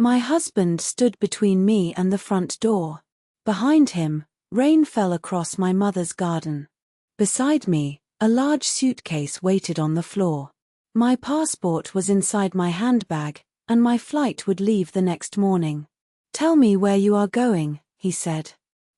My husband stood between me and the front door. Behind him, rain fell across my mother's garden. Beside me, a large suitcase waited on the floor. My passport was inside my handbag, and my flight would leave the next morning. "Tell me where you are going," he said.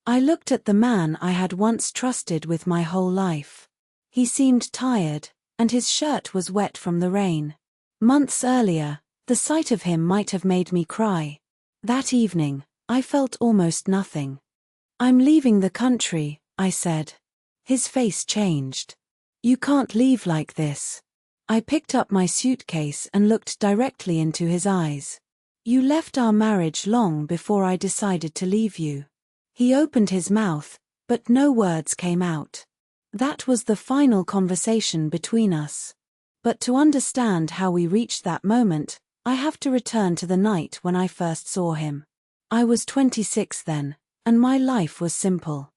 I looked at the man I had once trusted with my whole life. He seemed tired, and his shirt was wet from the rain. Months earlier, the sight of him might have made me cry. That evening, I felt almost nothing. "I'm leaving the country," I said. His face changed. "You can't leave like this." I picked up my suitcase and looked directly into his eyes. "You left our marriage long before I decided to leave you." He opened his mouth, but no words came out. That was the final conversation between us. But to understand how we reached that moment, I have to return to the night when I first saw him. I was 26 then, and my life was simple.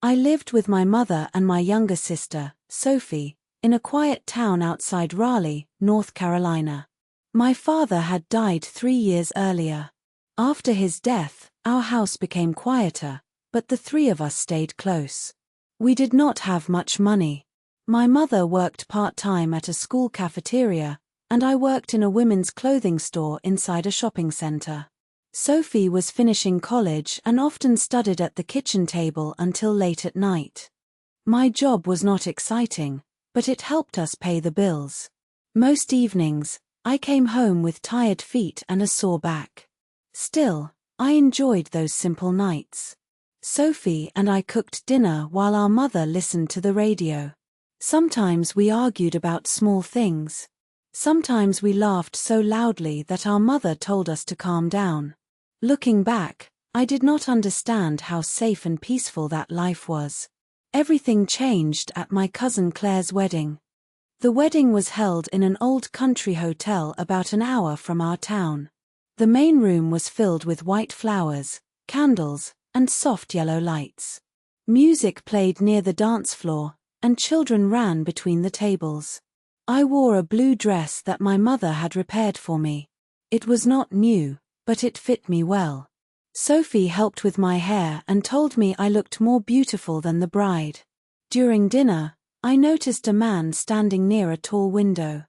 I lived with my mother and my younger sister, Sophie, in a quiet town outside Raleigh, North Carolina. My father had died 3 years earlier. After his death, our house became quieter, but the three of us stayed close. We did not have much money. My mother worked part-time at a school cafeteria, and I worked in a women's clothing store inside a shopping center. Sophie was finishing college and often studied at the kitchen table until late at night. My job was not exciting, but it helped us pay the bills. Most evenings, I came home with tired feet and a sore back. Still, I enjoyed those simple nights. Sophie and I cooked dinner while our mother listened to the radio. Sometimes we argued about small things. Sometimes we laughed so loudly that our mother told us to calm down. Looking back, I did not understand how safe and peaceful that life was. Everything changed at my cousin Claire's wedding. The wedding was held in an old country hotel about an hour from our town. The main room was filled with white flowers, candles, and soft yellow lights. Music played near the dance floor, and children ran between the tables. I wore a blue dress that my mother had repaired for me. It was not new, but it fit me well. Sophie helped with my hair and told me I looked more beautiful than the bride. During dinner, I noticed a man standing near a tall window.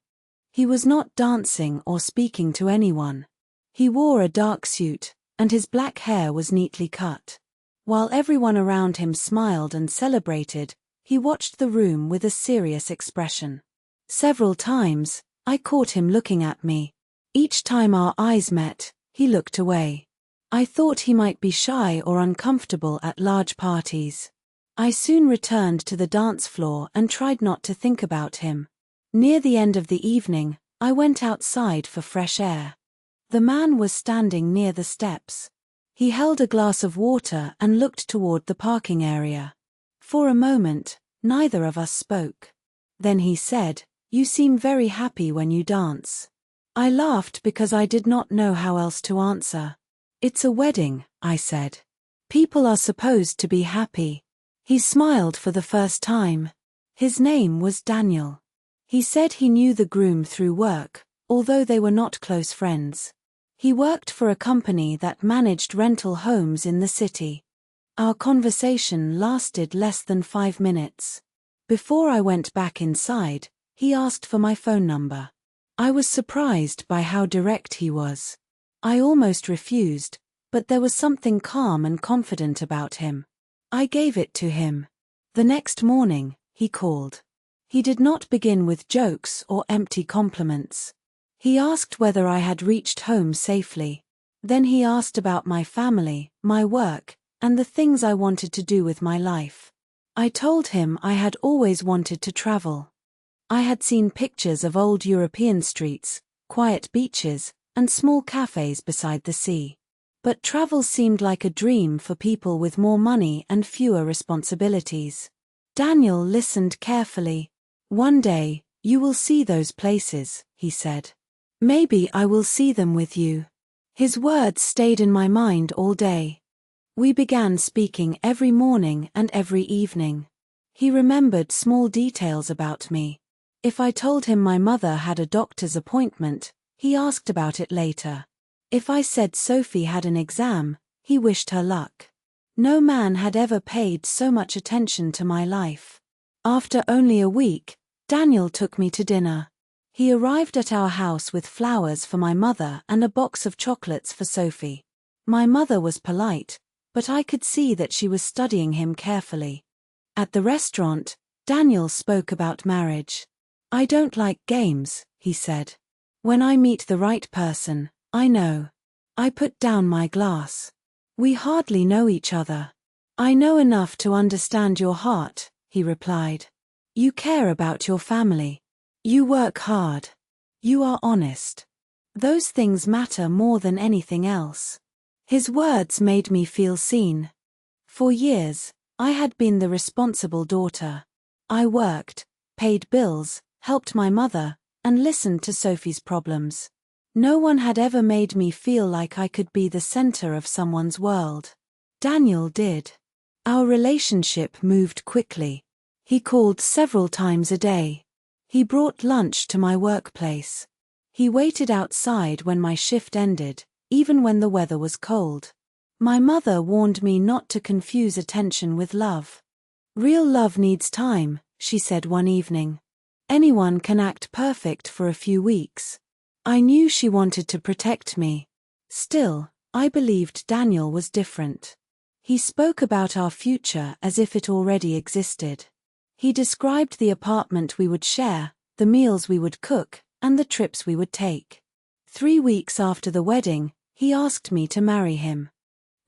He was not dancing or speaking to anyone. He wore a dark suit, and his black hair was neatly cut. While everyone around him smiled and celebrated, he watched the room with a serious expression. Several times, I caught him looking at me. Each time our eyes met, he looked away. I thought he might be shy or uncomfortable at large parties. I soon returned to the dance floor and tried not to think about him. Near the end of the evening, I went outside for fresh air. The man was standing near the steps. He held a glass of water and looked toward the parking area. For a moment, neither of us spoke. Then he said, "You seem very happy when you dance." I laughed because I did not know how else to answer. "It's a wedding," I said. "People are supposed to be happy." He smiled for the first time. His name was Daniel. He said he knew the groom through work, although they were not close friends. He worked for a company that managed rental homes in the city. Our conversation lasted less than 5 minutes. Before I went back inside, he asked for my phone number. I was surprised by how direct he was. I almost refused, but there was something calm and confident about him. I gave it to him. The next morning, he called. He did not begin with jokes or empty compliments. He asked whether I had reached home safely. Then he asked about my family, my work, and the things I wanted to do with my life. I told him I had always wanted to travel. I had seen pictures of old European streets, quiet beaches, and small cafes beside the sea. But travel seemed like a dream for people with more money and fewer responsibilities. Daniel listened carefully. "One day, you will see those places," he said. "Maybe I will see them with you." His words stayed in my mind all day. We began speaking every morning and every evening. He remembered small details about me. If I told him my mother had a doctor's appointment, he asked about it later. If I said Sophie had an exam, he wished her luck. No man had ever paid so much attention to my life. After only a week, Daniel took me to dinner. He arrived at our house with flowers for my mother and a box of chocolates for Sophie. My mother was polite, but I could see that she was studying him carefully. At the restaurant, Daniel spoke about marriage. "I don't like games," he said. "When I meet the right person, I know." I put down my glass. "We hardly know each other." "I know enough to understand your heart," he replied. "You care about your family. You work hard. You are honest. Those things matter more than anything else." His words made me feel seen. For years, I had been the responsible daughter. I worked, paid bills, helped my mother, and listened to Sophie's problems. No one had ever made me feel like I could be the center of someone's world. Daniel did. Our relationship moved quickly. He called several times a day. He brought lunch to my workplace. He waited outside when my shift ended, even when the weather was cold. My mother warned me not to confuse attention with love. "Real love needs time," she said one evening. "Anyone can act perfect for a few weeks." I knew she wanted to protect me. Still, I believed Daniel was different. He spoke about our future as if it already existed. He described the apartment we would share, the meals we would cook, and the trips we would take. 3 weeks after the wedding, he asked me to marry him.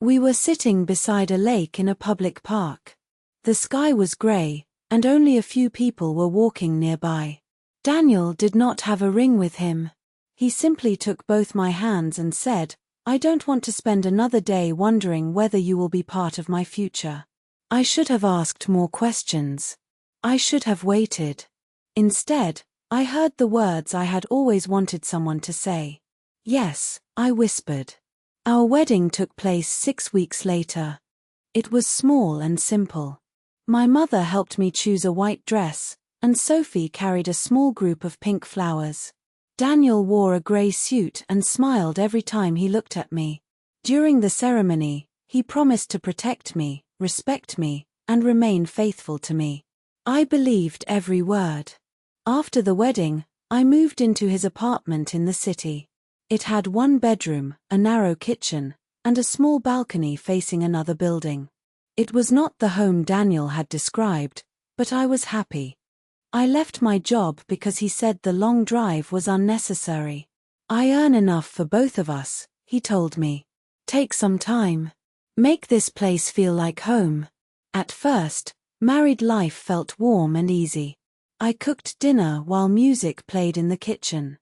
We were sitting beside a lake in a public park. The sky was gray, and only a few people were walking nearby. Daniel did not have a ring with him. He simply took both my hands and said, "I don't want to spend another day wondering whether you will be part of my future." I should have asked more questions. I should have waited. Instead, I heard the words I had always wanted someone to say. "Yes," I whispered. Our wedding took place 6 weeks later. It was small and simple. My mother helped me choose a white dress, and Sophie carried a small group of pink flowers. Daniel wore a gray suit and smiled every time he looked at me. During the ceremony, he promised to protect me, respect me, and remain faithful to me. I believed every word. After the wedding, I moved into his apartment in the city. It had 1 bedroom, a narrow kitchen, and a small balcony facing another building. It was not the home Daniel had described, but I was happy. I left my job because he said the long drive was unnecessary. "I earn enough for both of us," he told me. "Take some time. Make this place feel like home." At first, married life felt warm and easy. I cooked dinner while music played in the kitchen.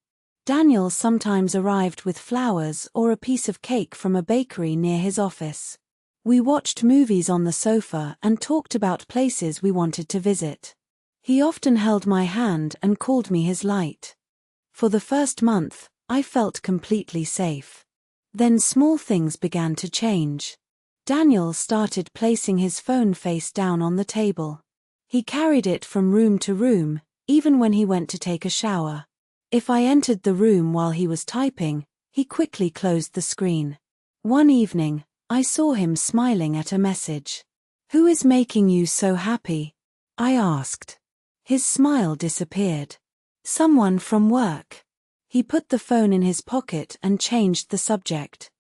Daniel sometimes arrived with flowers or a piece of cake from a bakery near his office. We watched movies on the sofa and talked about places we wanted to visit. He often held my hand and called me his light. For the first month, I felt completely safe. Then small things began to change. Daniel started placing his phone face down on the table. He carried it from room to room, even when he went to take a shower. If I entered the room while he was typing, he quickly closed the screen. One evening, I saw him smiling at a message. "Who is making you so happy?" I asked. His smile disappeared. "Someone from work." He put the phone in his pocket and changed the subject.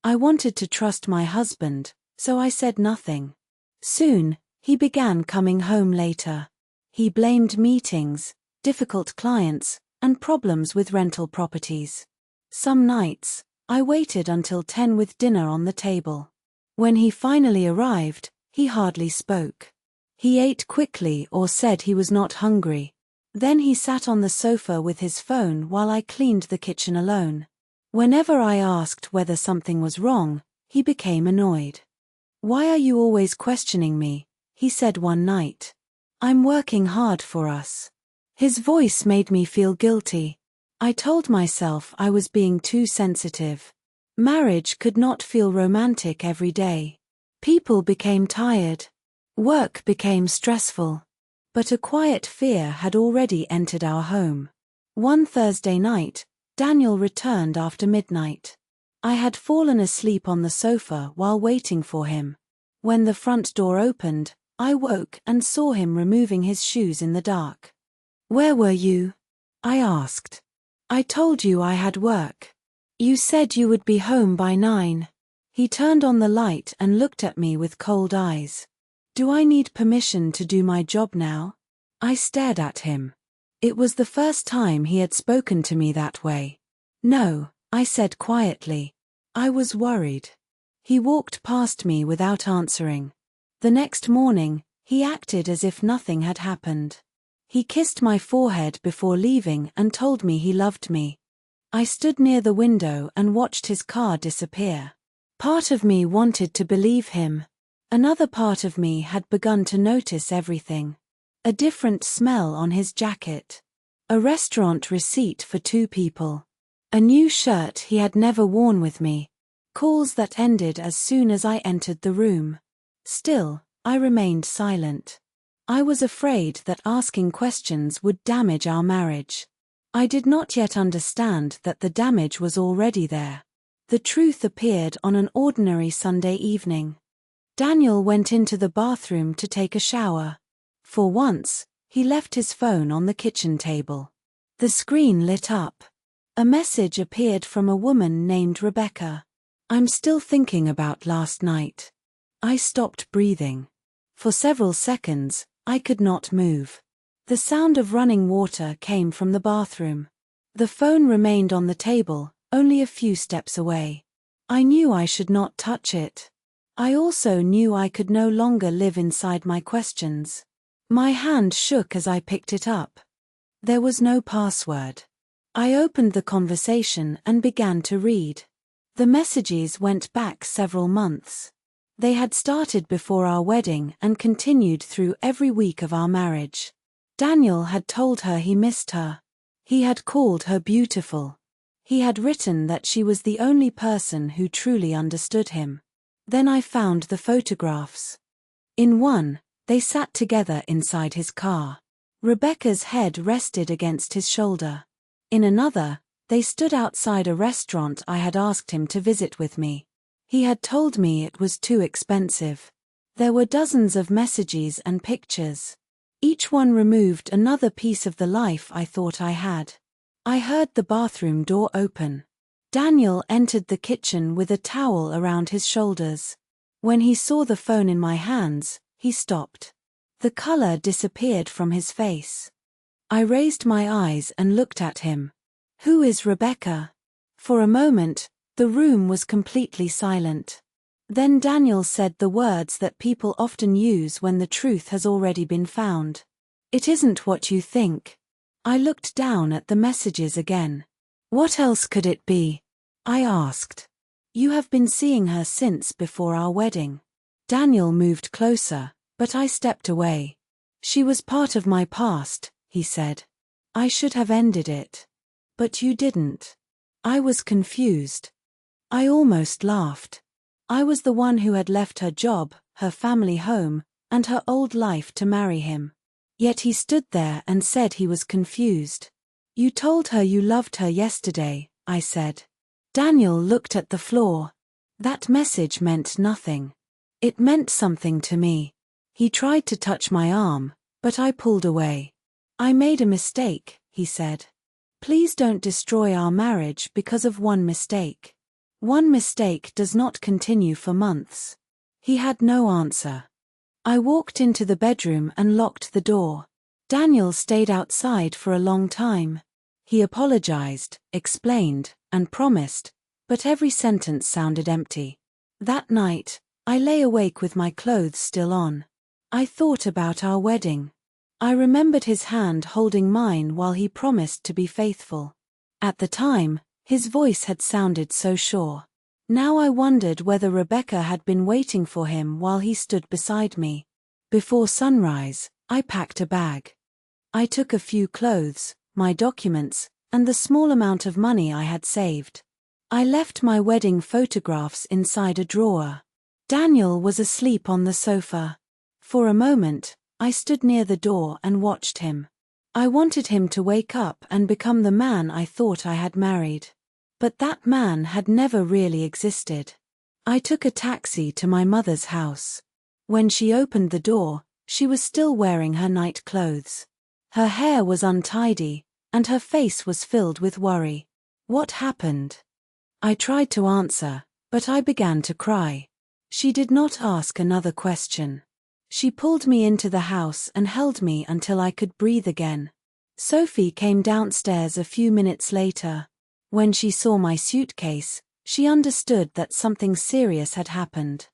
I wanted to trust my husband, so I said nothing. Soon, he began coming home later. He blamed meetings, difficult clients, and problems with rental properties. Some nights, I waited until 10 with dinner on the table. When he finally arrived, he hardly spoke. He ate quickly or said he was not hungry. Then he sat on the sofa with his phone while I cleaned the kitchen alone. Whenever I asked whether something was wrong, he became annoyed. "Why are you always questioning me?" he said one night. "I'm working hard for us." His voice made me feel guilty. I told myself I was being too sensitive. Marriage could not feel romantic every day. People became tired. Work became stressful. But a quiet fear had already entered our home. One Thursday night, Daniel returned after midnight. I had fallen asleep on the sofa while waiting for him. When the front door opened, I woke and saw him removing his shoes in the dark. "Where were you?" I asked. "I told you I had work. You said you would be home by 9. He turned on the light and looked at me with cold eyes. "Do I need permission to do my job now?" I stared at him. It was the first time he had spoken to me that way. "No," I said quietly. I was worried. He walked past me without answering. The next morning, he acted as if nothing had happened. He kissed my forehead before leaving and told me he loved me. I stood near the window and watched his car disappear. Part of me wanted to believe him. Another part of me had begun to notice everything. A different smell on his jacket. A restaurant receipt for 2 people. A new shirt he had never worn with me. Calls that ended as soon as I entered the room. Still, I remained silent. I was afraid that asking questions would damage our marriage. I did not yet understand that the damage was already there. The truth appeared on an ordinary Sunday evening. Daniel went into the bathroom to take a shower. For once, he left his phone on the kitchen table. The screen lit up. A message appeared from a woman named Rebecca. "I'm still thinking about last night." I stopped breathing. For several seconds, I could not move. The sound of running water came from the bathroom. The phone remained on the table, only a few steps away. I knew I should not touch it. I also knew I could no longer live inside my questions. My hand shook as I picked it up. There was no password. I opened the conversation and began to read. The messages went back several months. They had started before our wedding and continued through every week of our marriage. Daniel had told her he missed her. He had called her beautiful. He had written that she was the only person who truly understood him. Then I found the photographs. In one, they sat together inside his car. Rebecca's head rested against his shoulder. In another, they stood outside a restaurant I had asked him to visit with me. He had told me it was too expensive. There were dozens of messages and pictures. Each one removed another piece of the life I thought I had. I heard the bathroom door open. Daniel entered the kitchen with a towel around his shoulders. When he saw the phone in my hands, he stopped. The color disappeared from his face. I raised my eyes and looked at him. "Who is Rebecca?" For a moment, the room was completely silent. Then Daniel said the words that people often use when the truth has already been found. "It isn't what you think." I looked down at the messages again. "What else could it be?" I asked. "You have been seeing her since before our wedding." Daniel moved closer, but I stepped away. "She was part of my past," he said. "I should have ended it. But you didn't." I was confused. I almost laughed. I was the one who had left her job, her family home, and her old life to marry him. Yet he stood there and said he was confused. "You told her you loved her yesterday," I said. Daniel looked at the floor. That message meant nothing. It meant something to me. He tried to touch my arm, but I pulled away. "I made a mistake," he said. "Please don't destroy our marriage because of one mistake. One mistake does not continue for months." He had no answer. I walked into the bedroom and locked the door. Daniel stayed outside for a long time. He apologized, explained, and promised, but every sentence sounded empty. That night, I lay awake with my clothes still on. I thought about our wedding. I remembered his hand holding mine while he promised to be faithful. At the time, his voice had sounded so sure. Now I wondered whether Rebecca had been waiting for him while he stood beside me. Before sunrise, I packed a bag. I took a few clothes, my documents, and the small amount of money I had saved. I left my wedding photographs inside a drawer. Daniel was asleep on the sofa. For a moment, I stood near the door and watched him. I wanted him to wake up and become the man I thought I had married. But that man had never really existed. I took a taxi to my mother's house. When she opened the door, she was still wearing her night clothes. Her hair was untidy, and her face was filled with worry. What happened? I tried to answer, but I began to cry. She did not ask another question. She pulled me into the house and held me until I could breathe again. Sophie came downstairs a few minutes later. When she saw my suitcase, she understood that something serious had happened.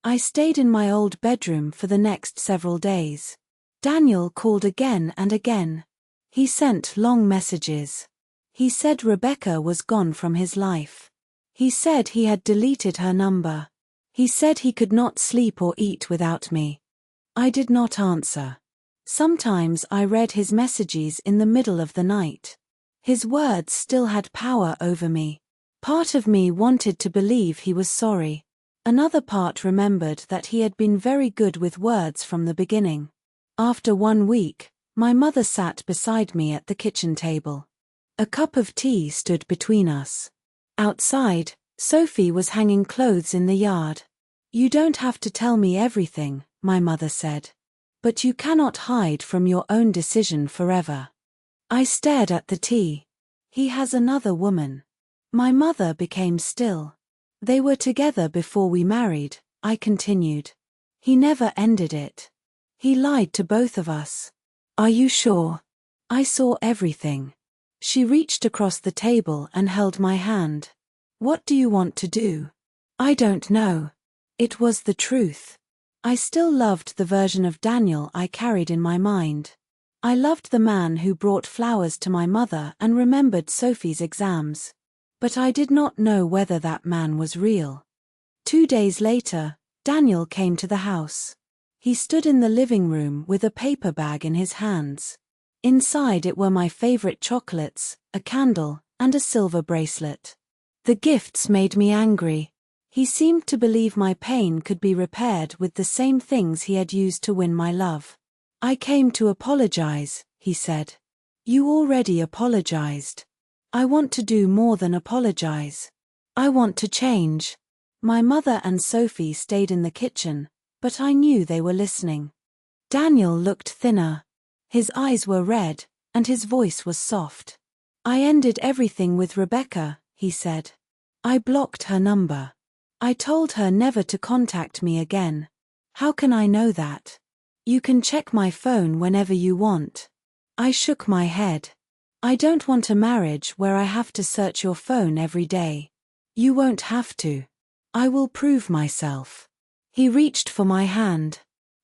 I stayed in my old bedroom for the next several days. Daniel called again and again. He sent long messages. He said Rebecca was gone from his life. He said he had deleted her number. He said he could not sleep or eat without me. I did not answer. Sometimes I read his messages in the middle of the night. His words still had power over me. Part of me wanted to believe he was sorry. Another part remembered that he had been very good with words from the beginning. After 1 week, my mother sat beside me at the kitchen table. A cup of tea stood between us. Outside, Sophie was hanging clothes in the yard. "You don't have to tell me everything," my mother said. "But you cannot hide from your own decision forever." I stared at the tea. "He has another woman." My mother became still. "They were together before we married," I continued. "He never ended it. He lied to both of us." "Are you sure?" "I saw everything." She reached across the table and held my hand. "What do you want to do?" "I don't know." It was the truth. I still loved the version of Daniel I carried in my mind. I loved the man who brought flowers to my mother and remembered Sophie's exams. But I did not know whether that man was real. 2 days later, Daniel came to the house. He stood in the living room with a paper bag in his hands. Inside it were my favorite chocolates, a candle, and a silver bracelet. The gifts made me angry. He seemed to believe my pain could be repaired with the same things he had used to win my love. "I came to apologize," he said. "You already apologized. I want to do more than apologize. I want to change." My mother and Sophie stayed in the kitchen, but I knew they were listening. Daniel looked thinner. His eyes were red, and his voice was soft. "I ended everything with Rebecca," he said. "I blocked her number. I told her never to contact me again." "How can I know that?" "You can check my phone whenever you want." I shook my head. "I don't want a marriage where I have to search your phone every day." "You won't have to. I will prove myself." He reached for my hand.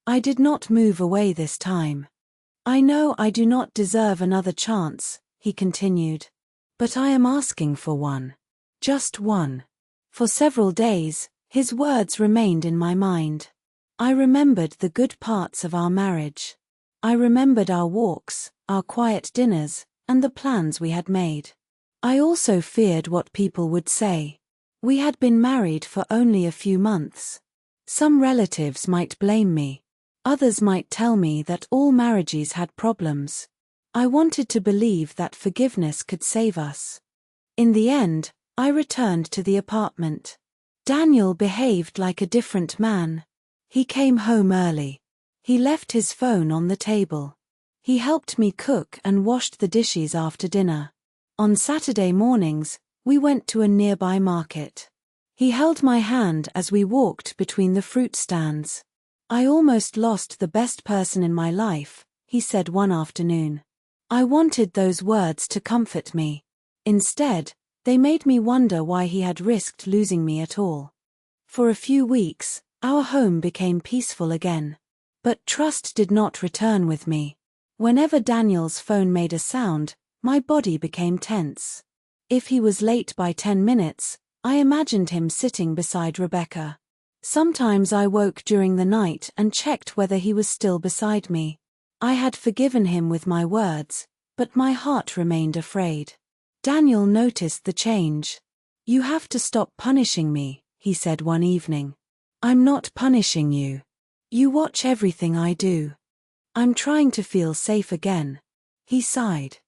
I did not move away this time. "I know I do not deserve another chance," he continued. "But I am asking for one. Just one." For several days, his words remained in my mind. I remembered the good parts of our marriage. I remembered our walks, our quiet dinners, and the plans we had made. I also feared what people would say. We had been married for only a few months. Some relatives might blame me. Others might tell me that all marriages had problems. I wanted to believe that forgiveness could save us. In the end, I returned to the apartment. Daniel behaved like a different man. He came home early. He left his phone on the table. He helped me cook and washed the dishes after dinner. On Saturday mornings, we went to a nearby market. He held my hand as we walked between the fruit stands. "I almost lost the best person in my life," he said one afternoon. I wanted those words to comfort me. Instead, they made me wonder why he had risked losing me at all. For a few weeks, our home became peaceful again. But trust did not return with me. Whenever Daniel's phone made a sound, my body became tense. If he was late by 10 minutes, I imagined him sitting beside Rebecca. Sometimes I woke during the night and checked whether he was still beside me. I had forgiven him with my words, but my heart remained afraid. Daniel noticed the change. "You have to stop punishing me," he said one evening. "I'm not punishing you. You watch everything I do. I'm trying to feel safe again." He sighed.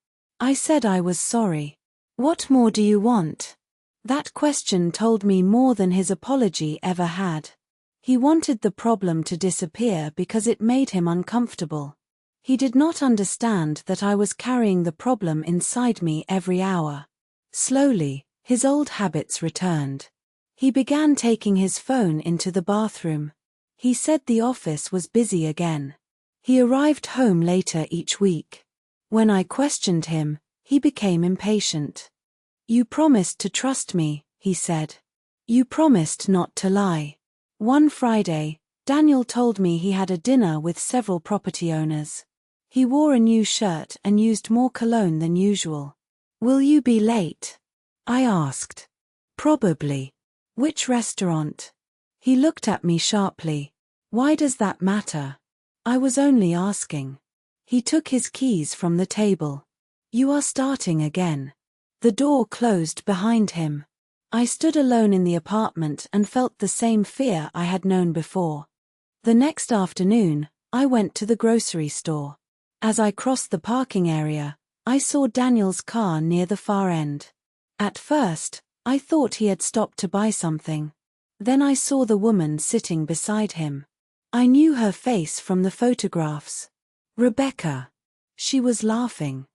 I said I was sorry. "What more do you want?" That question told me more than his apology ever had. He wanted the problem to disappear because it made him uncomfortable. He did not understand that I was carrying the problem inside me every hour. Slowly, his old habits returned. He began taking his phone into the bathroom. He said the office was busy again. He arrived home later each week. When I questioned him, he became impatient. "You promised to trust me," he said. "You promised not to lie." One Friday, Daniel told me he had a dinner with several property owners. He wore a new shirt and used more cologne than usual. "Will you be late?" I asked. "Probably." "Which restaurant?" He looked at me sharply. "Why does that matter?" I was only asking. He took his keys from the table. "You are starting again." The door closed behind him. I stood alone in the apartment and felt the same fear I had known before. The next afternoon, I went to the grocery store. As I crossed the parking area, I saw Daniel's car near the far end. At first, I thought he had stopped to buy something. Then I saw the woman sitting beside him. I knew her face from the photographs. Rebecca. She was laughing.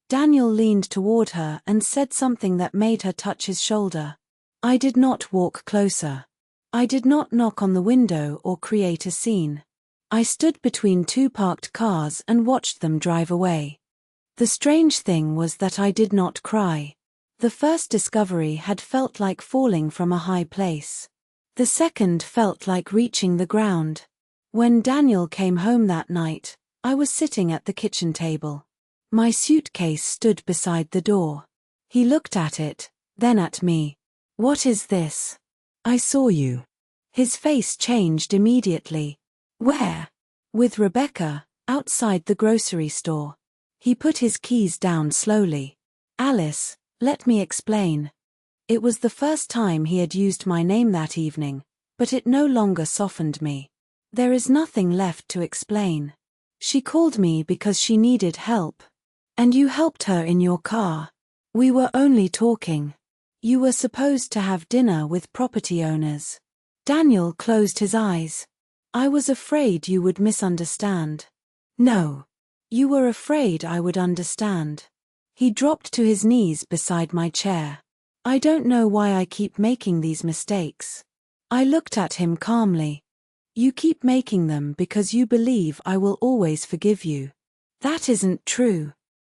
Daniel leaned toward her and said something that made her touch his shoulder. I did not walk closer. I did not knock on the window or create a scene. I stood between two parked cars and watched them drive away. The strange thing was that I did not cry. The first discovery had felt like falling from a high place. The second felt like reaching the ground. When Daniel came home that night, I was sitting at the kitchen table. My suitcase stood beside the door. He looked at it, then at me. "What is this?" "I saw you." His face changed immediately. "Where?" "With Rebecca, outside the grocery store." He put his keys down slowly. "Alice, let me explain." It was the first time he had used my name that evening, but it no longer softened me. There is nothing left to explain. She called me because she needed help. And you helped her in your car. We were only talking. You were supposed to have dinner with property owners. Daniel closed his eyes. "I was afraid you would misunderstand." "No. You were afraid I would understand." He dropped to his knees beside my chair. "I don't know why I keep making these mistakes." I looked at him calmly. "You keep making them because you believe I will always forgive you. That isn't true."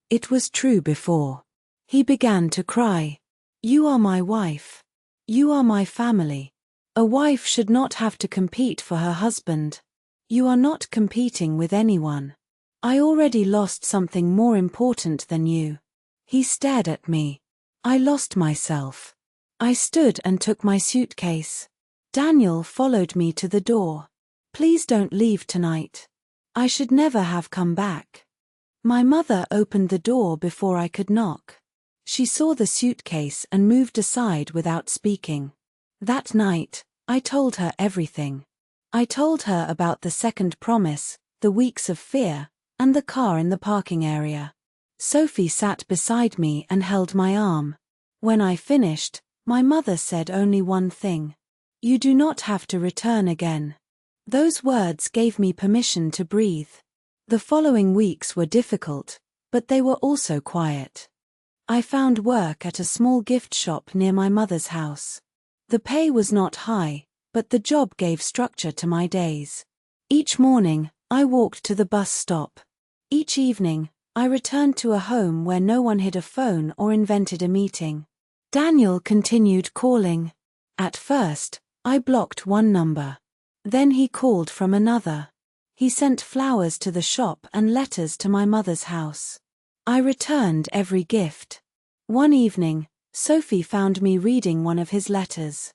It was true before. He began to cry. "You are my wife. You are my family. A wife should not have to compete for her husband. You are not competing with anyone. I already lost something more important than you." He stared at me. I lost myself. I stood and took my suitcase. Daniel followed me to the door. "Please don't leave tonight." I should never have come back. My mother opened the door before I could knock. She saw the suitcase and moved aside without speaking. That night, I told her everything. I told her about the second promise, the weeks of fear, and the car in the parking area. Sophie sat beside me and held my arm. When I finished, my mother said only one thing. "You do not have to return again." Those words gave me permission to breathe. The following weeks were difficult, but they were also quiet. I found work at a small gift shop near my mother's house. The pay was not high, but the job gave structure to my days. Each morning, I walked to the bus stop. Each evening, I returned to a home where no one hid a phone or invented a meeting. Daniel continued calling. At first, I blocked one number. Then he called from another. He sent flowers to the shop and letters to my mother's house. I returned every gift. One evening, Sophie found me reading one of his letters.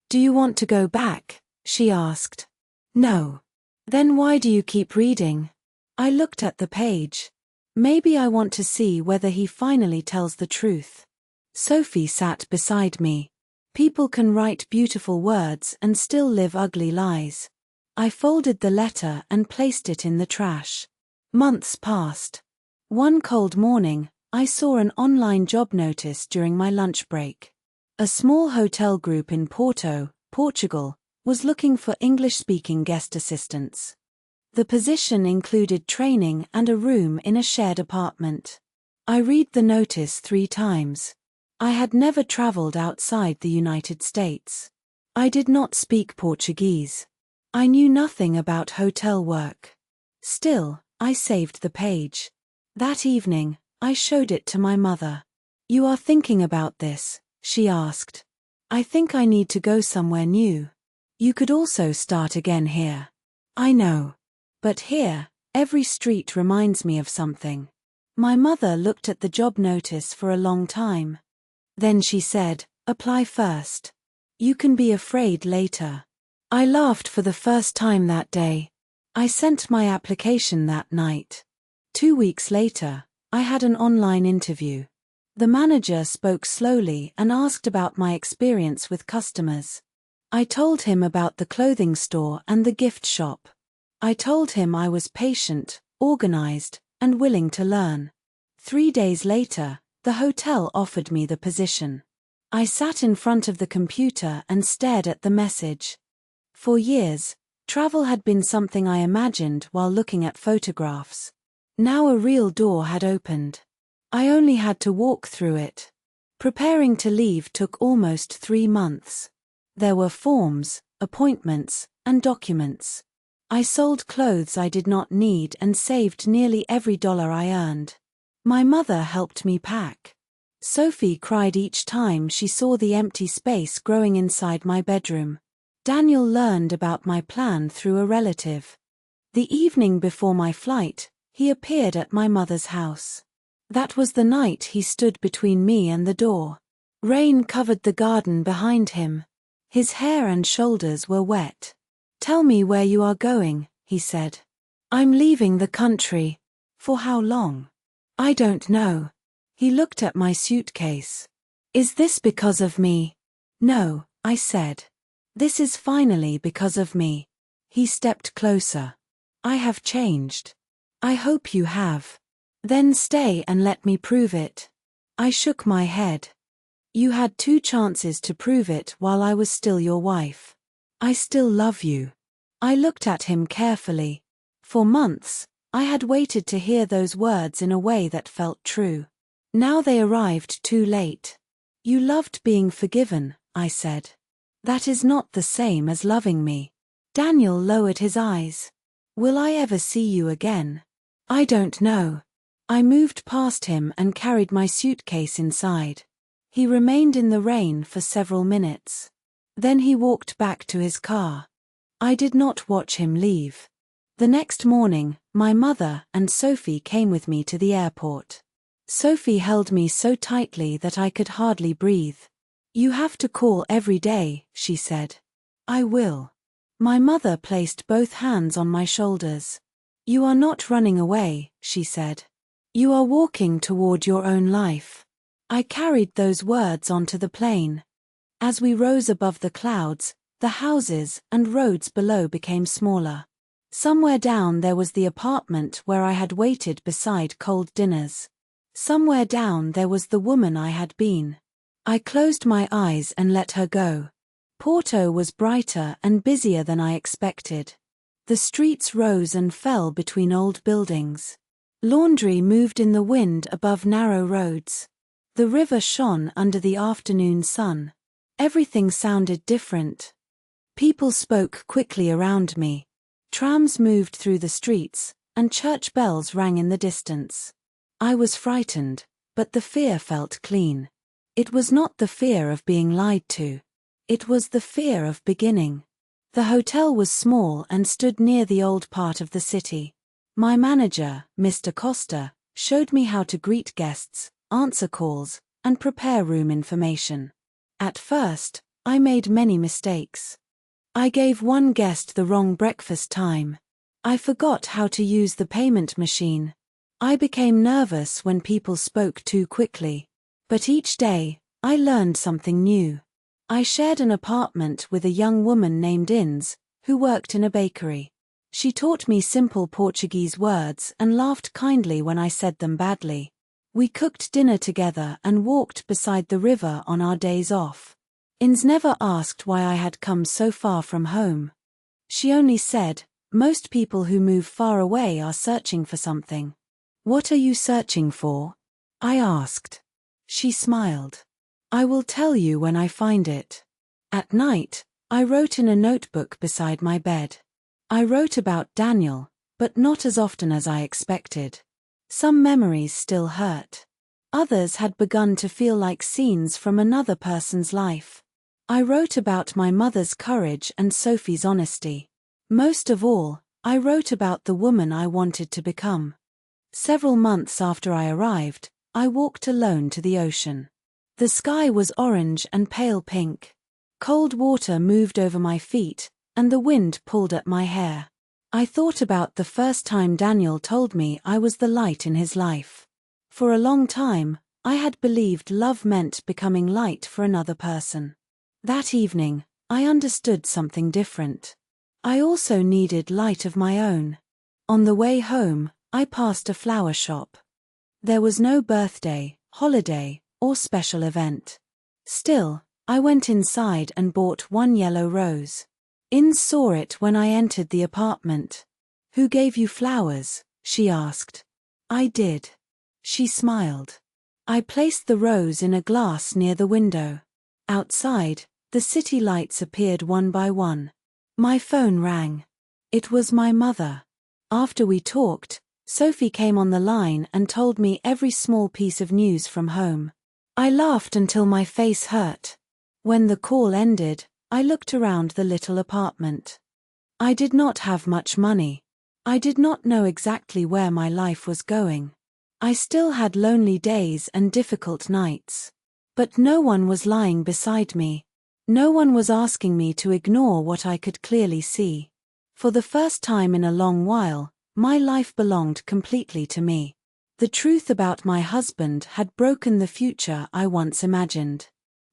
"Do you want to go back?" she asked. "No." "Then why do you keep reading?" I looked at the page. Maybe I want to see whether he finally tells the truth. Sophie sat beside me. People can write beautiful words and still live ugly lies. I folded the letter and placed it in the trash. Months passed. One cold morning, I saw an online job notice during my lunch break. A small hotel group in Porto, Portugal, was looking for English-speaking guest assistants. The position included training and a room in a shared apartment. I read the notice 3 times. I had never traveled outside the United States. I did not speak Portuguese. I knew nothing about hotel work. Still, I saved the page. That evening, I showed it to my mother. "You are thinking about this?" she asked. "I think I need to go somewhere new. You could also start again here." "I know. But here, every street reminds me of something." My mother looked at the job notice for a long time. Then she said, "Apply first. You can be afraid later." I laughed for the first time that day. I sent my application that night. 2 weeks later, I had an online interview. The manager spoke slowly and asked about my experience with customers. I told him about the clothing store and the gift shop. I told him I was patient, organized, and willing to learn. 3 days later, the hotel offered me the position. I sat in front of the computer and stared at the message. For years, travel had been something I imagined while looking at photographs. Now a real door had opened. I only had to walk through it. Preparing to leave took almost 3 months. There were forms, appointments, and documents. I sold clothes I did not need and saved nearly every dollar I earned. My mother helped me pack. Sophie cried each time she saw the empty space growing inside my bedroom. Daniel learned about my plan through a relative. The evening before my flight, he appeared at my mother's house. That was the night he stood between me and the door. Rain covered the garden behind him. His hair and shoulders were wet. "Tell me where you are going," he said. "I'm leaving the country." "For how long?" "I don't know." He looked at my suitcase. "Is this because of me?" "No," I said. "This is finally because of me." He stepped closer. "I have changed." "I hope you have." "Then stay and let me prove it." I shook my head. "You had 2 chances to prove it while I was still your wife. I still love you." I looked at him carefully. For months, I had waited to hear those words in a way that felt true. Now they arrived too late. "You loved being forgiven," I said. "That is not the same as loving me." Daniel lowered his eyes. "Will I ever see you again?" "I don't know." I moved past him and carried my suitcase inside. He remained in the rain for several minutes. Then he walked back to his car. I did not watch him leave. The next morning, my mother and Sophie came with me to the airport. Sophie held me so tightly that I could hardly breathe. "You have to call every day," she said. "I will." My mother placed both hands on my shoulders. "You are not running away," she said. "You are walking toward your own life." I carried those words onto the plane. As we rose above the clouds, the houses and roads below became smaller. Somewhere down there was the apartment where I had waited beside cold dinners. Somewhere down there was the woman I had been. I closed my eyes and let her go. Porto was brighter and busier than I expected. The streets rose and fell between old buildings. Laundry moved in the wind above narrow roads. The river shone under the afternoon sun. Everything sounded different. People spoke quickly around me. Trams moved through the streets, and church bells rang in the distance. I was frightened, but the fear felt clean. It was not the fear of being lied to. It was the fear of beginning. The hotel was small and stood near the old part of the city. My manager, Mr. Costa, showed me how to greet guests, answer calls, and prepare room information. At first, I made many mistakes. I gave one guest the wrong breakfast time. I forgot how to use the payment machine. I became nervous when people spoke too quickly. But each day, I learned something new. I shared an apartment with a young woman named Inz, who worked in a bakery. She taught me simple Portuguese words and laughed kindly when I said them badly. We cooked dinner together and walked beside the river on our days off. Ins never asked why I had come so far from home. She only said, "Most people who move far away are searching for something." "What are you searching for?" I asked. She smiled. "I will tell you when I find it." At night, I wrote in a notebook beside my bed. I wrote about Daniel, but not as often as I expected. Some memories still hurt. Others had begun to feel like scenes from another person's life. I wrote about my mother's courage and Sophie's honesty. Most of all, I wrote about the woman I wanted to become. Several months after I arrived, I walked alone to the ocean. The sky was orange and pale pink. Cold water moved over my feet, and the wind pulled at my hair. I thought about the first time Daniel told me I was the light in his life. For a long time, I had believed love meant becoming light for another person. That evening, I understood something different. I also needed light of my own. On the way home, I passed a flower shop. There was no birthday, holiday, or special event. Still, I went inside and bought one yellow rose. Ins saw it when I entered the apartment. "Who gave you flowers?" she asked. "I did." She smiled. I placed the rose in a glass near the window. Outside, the city lights appeared one by one. My phone rang. It was my mother. After we talked, Sophie came on the line and told me every small piece of news from home. I laughed until my face hurt. When the call ended, I looked around the little apartment. I did not have much money. I did not know exactly where my life was going. I still had lonely days and difficult nights. But no one was lying beside me. No one was asking me to ignore what I could clearly see. For the first time in a long while, my life belonged completely to me. The truth about my husband had broken the future I once imagined.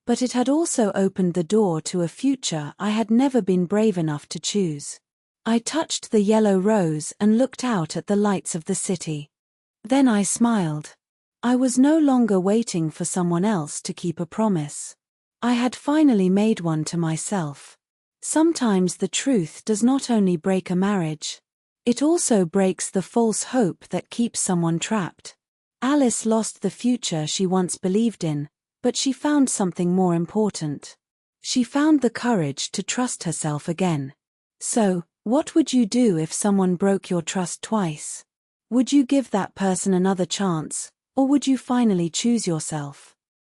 But it had also opened the door to a future I had never been brave enough to choose. I touched the yellow rose and looked out at the lights of the city. Then I smiled. I was no longer waiting for someone else to keep a promise. I had finally made one to myself. Sometimes the truth does not only break a marriage. It also breaks the false hope that keeps someone trapped. Alice lost the future she once believed in, but she found something more important. She found the courage to trust herself again. So, what would you do if someone broke your trust twice? Would you give that person another chance, or would you finally choose yourself?